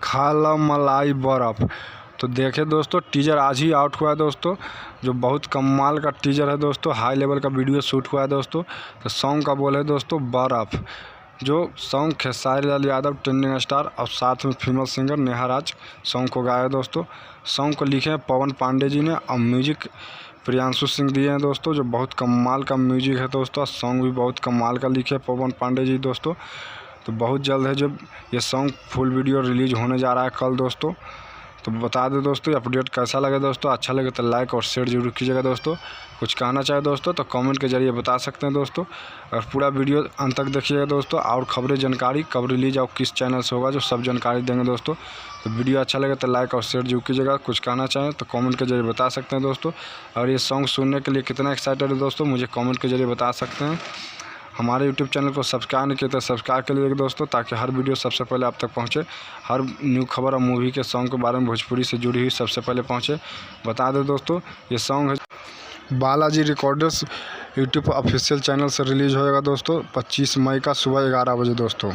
खाला मलाई बर्फ। तो देखे दोस्तों, टीजर आज ही आउट हुआ है दोस्तों, जो बहुत कमाल का टीजर है दोस्तों। हाई लेवल का वीडियो शूट हुआ है दोस्तों। तो सॉन्ग का बोल है दोस्तों बर्फ, जो song Khesari Lal Yadav trending star और साथ में फीमेल सिंगर नेहा राज सॉन्ग को गाया है दोस्तों। सॉन्ग को लिखे हैं पवन पांडे जी ने और म्यूजिक प्रियांशु सिंह दिए हैं दोस्तों, जो बहुत कमाल का म्यूजिक है दोस्तों। सॉन्ग भी बहुत कमाल का लिखे पवन पांडे जी दोस्तों। तो बहुत जल्द है जब ये सॉन्ग फुल वीडियो रिलीज होने जा रहा है कल दोस्तों। तो बता दें दोस्तों, अपडेट कैसा लगे दोस्तों। अच्छा लगे तो लाइक और शेयर जरूर कीजिएगा दोस्तों। कुछ कहना चाहे दोस्तों तो कमेंट के जरिए बता सकते हैं दोस्तों। और पूरा वीडियो अंत तक देखिएगा दोस्तों। और खबरें जानकारी कब रिलीज और किस चैनल से होगा, जो सब जानकारी देंगे दोस्तों। तो वीडियो अच्छा लगे तो लाइक और शेयर जरूर कीजिएगा। कुछ कहना चाहें तो कमेंट के जरिए बता सकते हैं दोस्तों। और ये सॉन्ग सुनने के लिए कितना एक्साइटेड है दोस्तों, मुझे कमेंट के जरिए बता सकते हैं। हमारे YouTube चैनल को सब्सक्राइब नहीं किया तो सब्सक्राइब कर लीजिएगा दोस्तों, ताकि हर वीडियो सबसे पहले आप तक पहुंचे। हर न्यू खबर और मूवी के सॉन्ग के बारे में भोजपुरी से जुड़ी हुई सबसे पहले पहुंचे। बता दें दोस्तों, ये सॉन्ग है Balaji recorders YouTube official channel से रिलीज़ होएगा दोस्तों 25 मई का सुबह 11 बजे दोस्तों।